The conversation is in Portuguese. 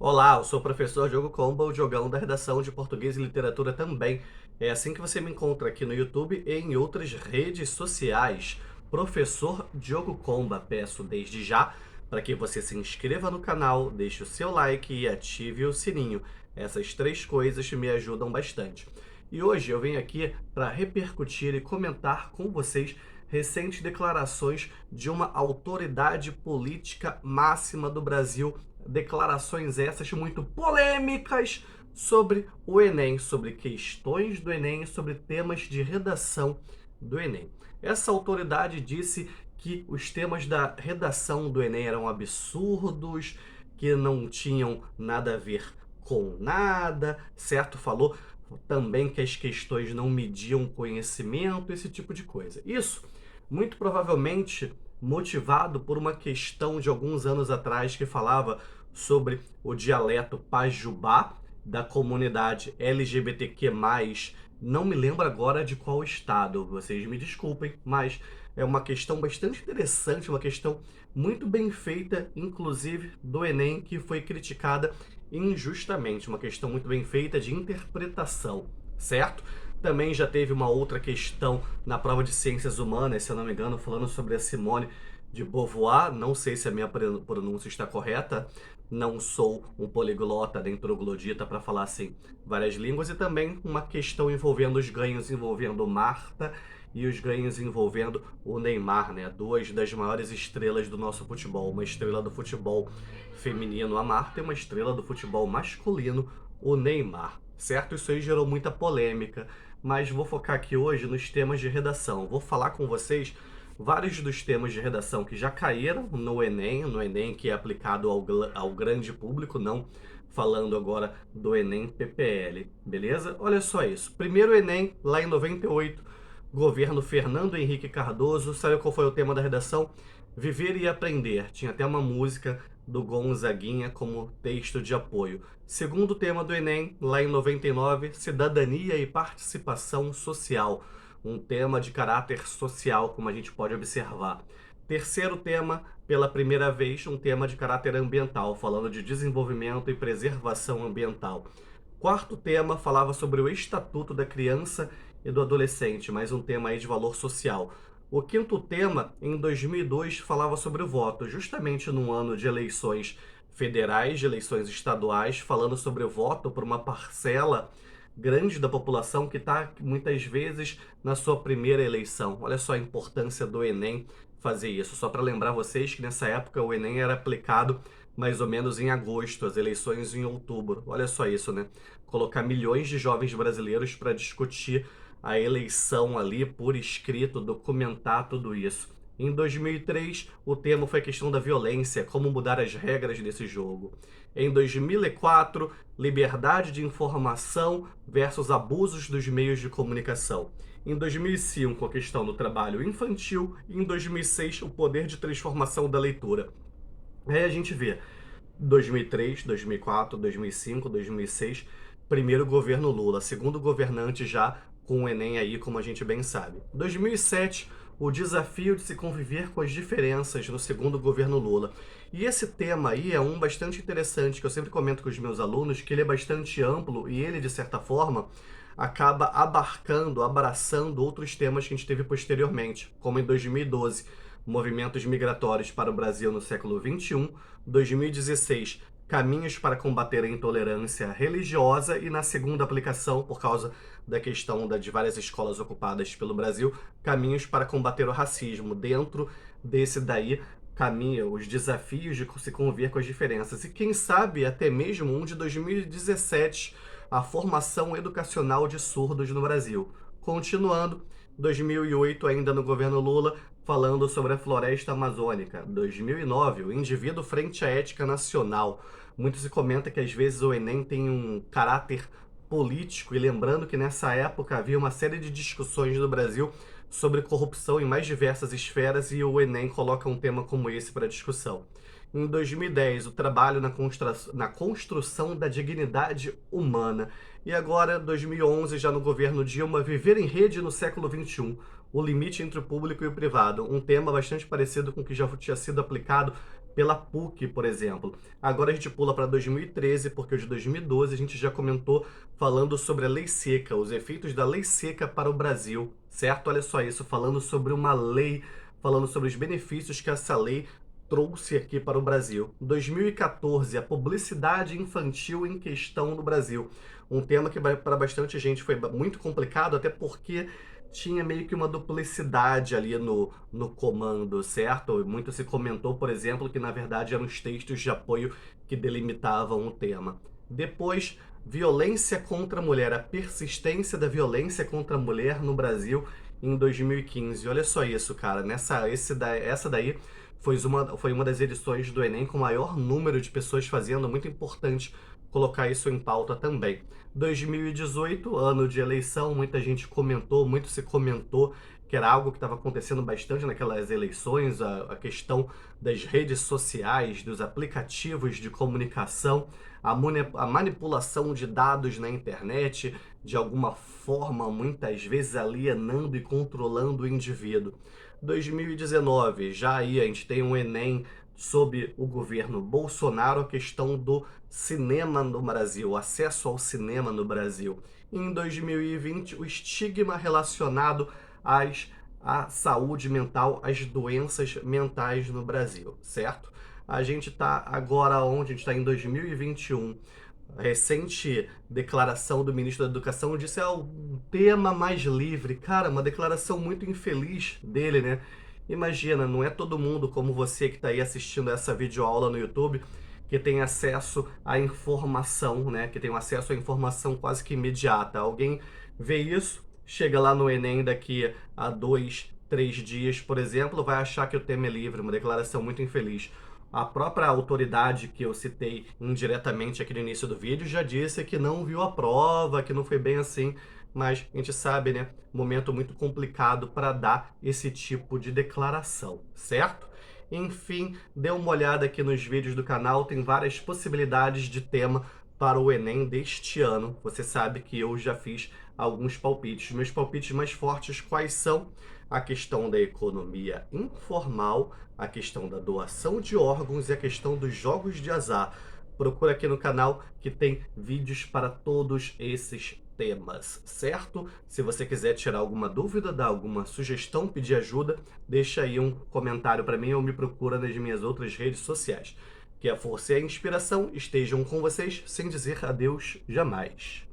Olá, eu sou o professor Diogo Comba, o Diogão da redação de Português e Literatura também. É assim que você me encontra aqui no YouTube e em outras redes sociais. Professor Diogo Comba, peço desde já para que você se inscreva no canal, deixe o seu like e ative o sininho. Essas três coisas me ajudam bastante. E hoje eu venho aqui para repercutir e comentar com vocês recentes declarações de uma autoridade política máxima do Brasil, declarações essas muito polêmicas sobre o Enem, sobre questões do Enem, sobre temas de redação do Enem. Essa autoridade disse que os temas da redação do Enem eram absurdos, que não tinham nada a ver com nada, certo? Falou também que as questões não mediam conhecimento, esse tipo de coisa. Isso, muito provavelmente, motivado por uma questão de alguns anos atrás que falava sobre o dialeto pajubá da comunidade LGBTQ+, não me lembro agora de qual estado, vocês me desculpem, mas é uma questão bastante interessante, uma questão muito bem feita, inclusive do Enem, que foi criticada injustamente, uma questão muito bem feita de interpretação, certo? Também já teve uma outra questão na prova de ciências humanas, se eu não me engano, falando sobre a Simone de Beauvoir, não sei se a minha pronúncia está correta, não sou um poliglota nem troglodita para falar assim várias línguas, e também uma questão envolvendo os ganhos envolvendo Marta e os ganhos envolvendo o Neymar, né? Duas das maiores estrelas do nosso futebol, uma estrela do futebol feminino, a Marta, e uma estrela do futebol masculino, o Neymar, certo? Isso aí gerou muita polêmica, mas vou focar aqui hoje nos temas de redação. Vou falar com vocês vários dos temas de redação que já caíram no Enem que é aplicado ao grande público, não falando agora do Enem PPL, beleza? Olha só isso. Primeiro Enem, lá em 98, governo Fernando Henrique Cardoso, sabe qual foi o tema da redação? Viver e Aprender. Tinha até uma música do Gonzaguinha como texto de apoio. Segundo tema do Enem, lá em 99, Cidadania e Participação Social. Um tema de caráter social, como a gente pode observar. Terceiro tema, pela primeira vez, um tema de caráter ambiental, falando de desenvolvimento e preservação ambiental. Quarto tema falava sobre o Estatuto da Criança e do Adolescente, mais um tema aí de valor social. O quinto tema, em 2002, falava sobre o voto, justamente num ano de eleições federais, de eleições estaduais, falando sobre o voto por uma parcela grande da população que está muitas vezes na sua primeira eleição. Olha só a importância do Enem fazer isso. Só para lembrar vocês que nessa época o Enem era aplicado mais ou menos em agosto, as eleições em outubro. Olha só isso, né? Colocar milhões de jovens brasileiros para discutir a eleição ali por escrito, documentar tudo isso. Em 2003, o tema foi a questão da violência, como mudar as regras desse jogo. Em 2004, liberdade de informação versus abusos dos meios de comunicação. Em 2005, a questão do trabalho infantil. E em 2006, o poder de transformação da leitura. Aí a gente vê 2003, 2004, 2005, 2006, primeiro governo Lula, segundo governante já com o Enem aí, como a gente bem sabe. 2007, o desafio de se conviver com as diferenças no segundo governo Lula. E esse tema aí é um bastante interessante, que eu sempre comento com os meus alunos, que ele é bastante amplo e ele, de certa forma, acaba abarcando, abraçando outros temas que a gente teve posteriormente, como em 2012, movimentos migratórios para o Brasil no século XXI, 2016, caminhos para combater a intolerância religiosa, e na segunda aplicação, por causa da questão de várias escolas ocupadas pelo Brasil, caminhos para combater o racismo. Dentro desse daí, caminho, os desafios de se conviver com as diferenças. E quem sabe até mesmo um de 2017, a formação educacional de surdos no Brasil. Continuando, 2008, ainda no governo Lula, falando sobre a floresta amazônica. 2009, o indivíduo frente à ética nacional. Muito se comenta que às vezes o Enem tem um caráter político, e lembrando que nessa época havia uma série de discussões no Brasil sobre corrupção em mais diversas esferas, e o Enem coloca um tema como esse para discussão. Em 2010, o trabalho na construção da dignidade humana. E agora, 2011, já no governo Dilma, viver em rede no século XXI, o limite entre o público e o privado. Um tema bastante parecido com o que já tinha sido aplicado pela PUC, por exemplo. Agora a gente pula para 2013, porque o de 2012 a gente já comentou falando sobre a lei seca, os efeitos da lei seca para o Brasil, certo? Olha só isso, falando sobre uma lei, falando sobre os benefícios que essa lei trouxe aqui para o Brasil. 2014, a publicidade infantil em questão no Brasil. Um tema que para bastante gente foi muito complicado, até porque tinha meio que uma duplicidade ali no comando, certo? Muito se comentou, por exemplo, que na verdade eram os textos de apoio que delimitavam o tema. Depois, violência contra a mulher, a persistência da violência contra a mulher no Brasil em 2015. Olha só isso, cara. Essa daí foi uma das edições do Enem com maior número de pessoas fazendo, muito importante colocar isso em pauta também. 2018, ano de eleição, muita gente comentou, muito se comentou que era algo que estava acontecendo bastante naquelas eleições, a questão das redes sociais, dos aplicativos de comunicação, a manipulação de dados na internet, de alguma forma, muitas vezes alienando e controlando o indivíduo. 2019, já aí a gente tem um Enem sob o governo Bolsonaro, a questão do cinema no Brasil, o acesso ao cinema no Brasil. Em 2020, o estigma relacionado à saúde mental, às doenças mentais no Brasil, certo? A gente está agora onde? A gente está em 2021. A recente declaração do ministro da Educação disse é o tema mais livre. Cara, uma declaração muito infeliz dele, né? Imagina, não é todo mundo como você que está aí assistindo essa videoaula no YouTube que tem acesso à informação, né? Que tem um acesso à informação quase que imediata. Alguém vê isso, chega lá no Enem daqui a 2, 3 dias, por exemplo, vai achar que o tema é livre, uma declaração muito infeliz. A própria autoridade que eu citei indiretamente aqui no início do vídeo já disse que não viu a prova, que não foi bem assim, mas a gente sabe, né? Momento muito complicado para dar esse tipo de declaração, certo? Enfim, dê uma olhada aqui nos vídeos do canal, tem várias possibilidades de tema para o Enem deste ano. Você sabe que eu já fiz alguns palpites. Meus palpites mais fortes quais são? A questão da economia informal, a questão da doação de órgãos e a questão dos jogos de azar. Procura aqui no canal que tem vídeos para todos esses temas, certo? Se você quiser tirar alguma dúvida, dar alguma sugestão, pedir ajuda, deixa aí um comentário para mim ou me procura nas minhas outras redes sociais. Que a força e a inspiração estejam com vocês sem dizer adeus jamais.